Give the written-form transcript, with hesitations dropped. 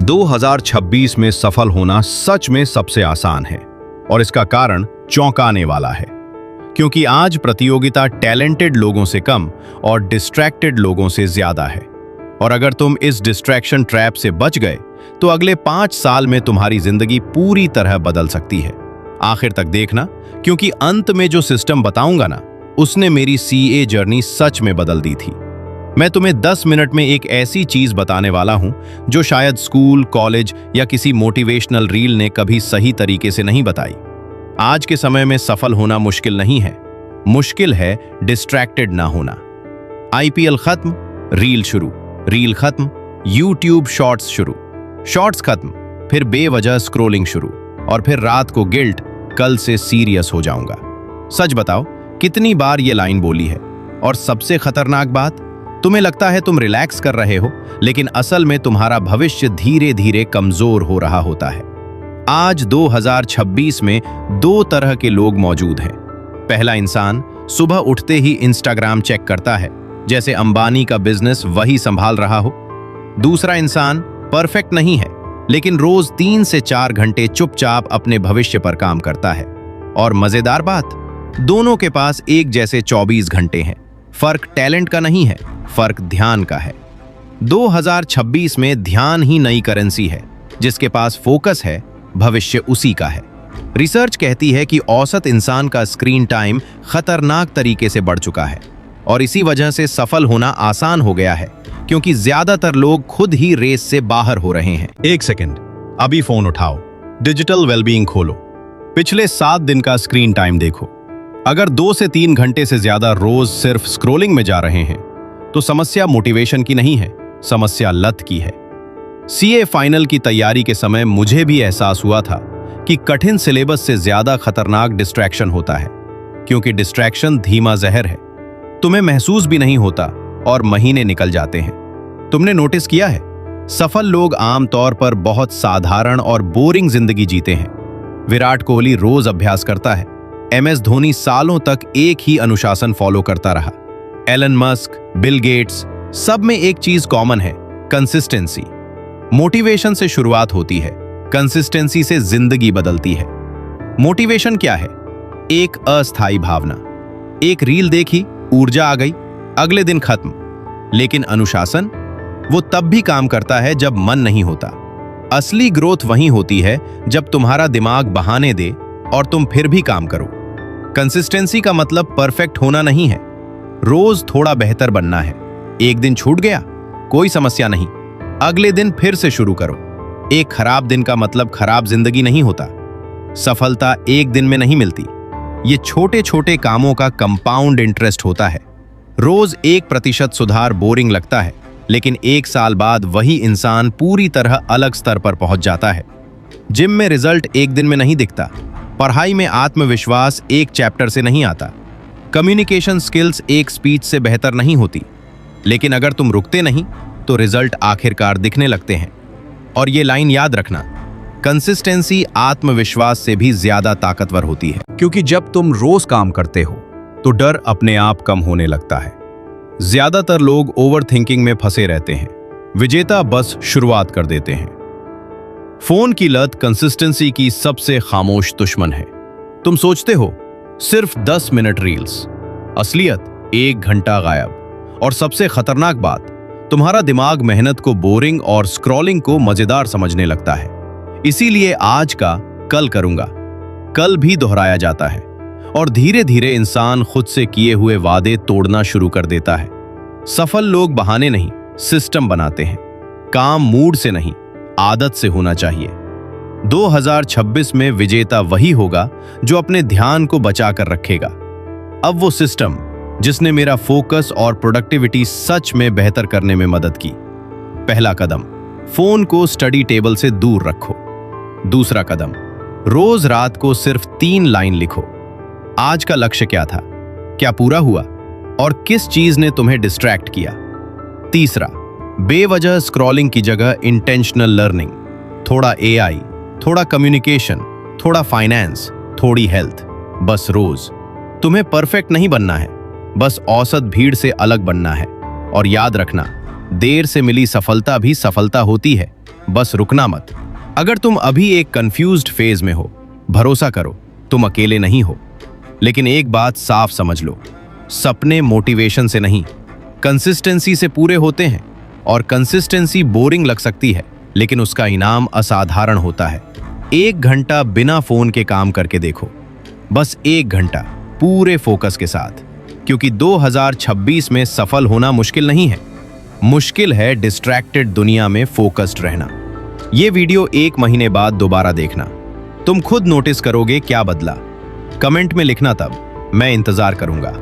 2026 में सफल होना सच में सबसे आसान है और इसका कारण चौंकाने वाला है, क्योंकि आज प्रतियोगिता टैलेंटेड लोगों से कम और डिस्ट्रैक्टेड लोगों से ज्यादा है। और अगर तुम इस डिस्ट्रैक्शन ट्रैप से बच गए तो अगले 5 साल में तुम्हारी जिंदगी पूरी तरह बदल सकती है। आखिर तक देखना, क्योंकि अंत में जो सिस्टम बताऊंगा ना, उसने मेरी सीए जर्नी सच में बदल दी थी। मैं तुम्हें 10 मिनट में एक ऐसी चीज बताने वाला हूं जो शायद स्कूल, कॉलेज या किसी मोटिवेशनल रील ने कभी सही तरीके से नहीं बताई। आज के समय में सफल होना मुश्किल नहीं है, मुश्किल है डिस्ट्रैक्टेड ना होना। आईपीएल खत्म, रील शुरू, रील खत्म, यूट्यूब शॉर्ट्स शुरू, शॉर्ट्स खत्म, फिर बेवजह स्क्रोलिंग शुरू, और फिर रात को गिल्ट, कल से सीरियस हो जाऊंगा। सच बताओ, कितनी बार ये लाइन बोली है? और सबसे खतरनाक बात, तुम्हें लगता है तुम रिलैक्स कर रहे हो, लेकिन असल में तुम्हारा भविष्य धीरे धीरे कमजोर हो रहा होता है। आज 2026 में 2 तरह के लोग मौजूद हैं। पहला इंसान सुबह उठते ही इंस्टाग्राम चेक करता है, जैसे अंबानी का बिजनेस वही संभाल रहा हो। दूसरा इंसान परफेक्ट नहीं है, लेकिन रोज 3 से 4 घंटे चुपचाप अपने भविष्य पर काम करता है। और मजेदार बात, दोनों के पास एक जैसे 24 घंटे हैं। फर्क टैलेंट का नहीं है, फर्क ध्यान का है। 2026 में ध्यान ही नई करेंसी है। जिसके पास फोकस है, भविष्य उसी का है। रिसर्च कहती है कि औसत इंसान का स्क्रीन टाइम खतरनाक तरीके से बढ़ चुका है, और इसी वजह से सफल होना आसान हो गया है, क्योंकि ज्यादातर लोग खुद ही रेस से बाहर हो रहे हैं। एक सेकंड, अभी फोन उठाओ, डिजिटल वेलबीइंग खोलो, पिछले 7 दिन का स्क्रीन टाइम देखो। अगर 2 से 3 घंटे से ज्यादा रोज सिर्फ स्क्रोलिंग में जा रहे हैं, तो समस्या मोटिवेशन की नहीं है, समस्या लत की है। सीए फाइनल की तैयारी के समय मुझे भी एहसास हुआ था कि कठिन सिलेबस से ज्यादा खतरनाक डिस्ट्रैक्शन होता है, क्योंकि डिस्ट्रैक्शन धीमा जहर है। तुम्हें महसूस भी नहीं होता और महीने निकल जाते हैं। तुमने नोटिस किया है, सफल लोग आमतौर पर बहुत साधारण और बोरिंग जिंदगी जीते हैं। विराट कोहली रोज अभ्यास करता है, एमएस धोनी सालों तक एक ही अनुशासन फॉलो करता रहा। एलन मस्क, बिल गेट्स, सब में एक चीज कॉमन है, कंसिस्टेंसी। मोटिवेशन से शुरुआत होती है, कंसिस्टेंसी से जिंदगी बदलती है। मोटिवेशन क्या है? एक अस्थायी भावना। एक रील देखी, ऊर्जा आ गई, अगले दिन खत्म। लेकिन अनुशासन, वो तब भी काम करता है जब मन नहीं होता। असली ग्रोथ वहीं होती है जब तुम्हारा दिमाग बहाने दे और तुम फिर भी काम करो। कंसिस्टेंसी का मतलब परफेक्ट होना नहीं है, रोज थोड़ा बेहतर बनना है। एक दिन छूट गया, कोई समस्या नहीं, अगले दिन फिर से शुरू करो। एक खराब दिन का मतलब खराब जिंदगी नहीं होता। सफलता एक दिन में नहीं मिलती, ये छोटे छोटे कामों का कंपाउंड इंटरेस्ट होता है। रोज 1% सुधार बोरिंग लगता है, लेकिन 1 साल बाद वही इंसान पूरी तरह अलग स्तर पर पहुंच जाता है। जिम में रिजल्ट एक दिन में नहीं दिखता, पढ़ाई में आत्मविश्वास एक चैप्टर से नहीं आता, कम्युनिकेशन स्किल्स एक स्पीच से बेहतर नहीं होती। लेकिन अगर तुम रुकते नहीं तो रिजल्ट आखिरकार दिखने लगते हैं। और ये लाइन याद रखना, कंसिस्टेंसी आत्मविश्वास से भी ज्यादा ताकतवर होती है, क्योंकि जब तुम रोज काम करते हो तो डर अपने आप कम होने लगता है। ज्यादातर लोग ओवरथिंकिंग में फंसे रहते हैं, विजेता बस शुरुआत कर देते हैं। फोन की लत कंसिस्टेंसी की सबसे खामोश दुश्मन है। तुम सोचते हो सिर्फ 10 मिनट रील्स, असलियत 1 घंटा गायब। और सबसे खतरनाक बात, तुम्हारा दिमाग मेहनत को बोरिंग और स्क्रॉलिंग को मजेदार समझने लगता है। इसीलिए आज का कल करूंगा, कल भी दोहराया जाता है, और धीरे धीरे इंसान खुद से किए हुए वादे तोड़ना शुरू कर देता है। सफल लोग बहाने नहीं, सिस्टम बनाते हैं। काम मूड से नहीं, आदत से होना चाहिए। 2026 में विजेता वही होगा जो अपने ध्यान को बचा कर रखेगा। अब वो सिस्टम जिसने मेरा फोकस और प्रोडक्टिविटी सच में बेहतर करने में मदद की। पहला कदम, फोन को स्टडी टेबल से दूर रखो। दूसरा कदम, रोज रात को सिर्फ 3 लाइन लिखो। आज का लक्ष्य क्या था, क्या पूरा हुआ, और किस चीज ने तुम्हें डिस्ट्रैक्ट किया। तीसरा, बेवजह स्क्रॉलिंग की जगह इंटेंशनल लर्निंग। थोड़ा एआई, थोड़ा कम्युनिकेशन, थोड़ा फाइनेंस, थोड़ी हेल्थ। बस रोज। तुम्हें परफेक्ट नहीं बनना है, बस औसत भीड़ से अलग बनना है। और याद रखना, देर से मिली सफलता भी सफलता होती है, बस रुकना मत। अगर तुम अभी एक कंफ्यूज्ड फेज में हो, भरोसा करो, तुम अकेले नहीं हो। लेकिन एक बात साफ समझ लो, सपने मोटिवेशन से नहीं, कंसिस्टेंसी से पूरे होते हैं। और कंसिस्टेंसी बोरिंग लग सकती है, लेकिन उसका इनाम असाधारण होता है। 1 घंटा बिना फोन के काम करके देखो, बस 1 घंटा पूरे फोकस के साथ। क्योंकि 2026 में सफल होना मुश्किल नहीं है, मुश्किल है डिस्ट्रैक्टेड दुनिया में फोकस्ड रहना। ये वीडियो 1 महीने बाद दोबारा देखना, तुम खुद नोटिस करोगे क्या बदला। कमेंट में लिखना, तब मैं इंतजार करूंगा।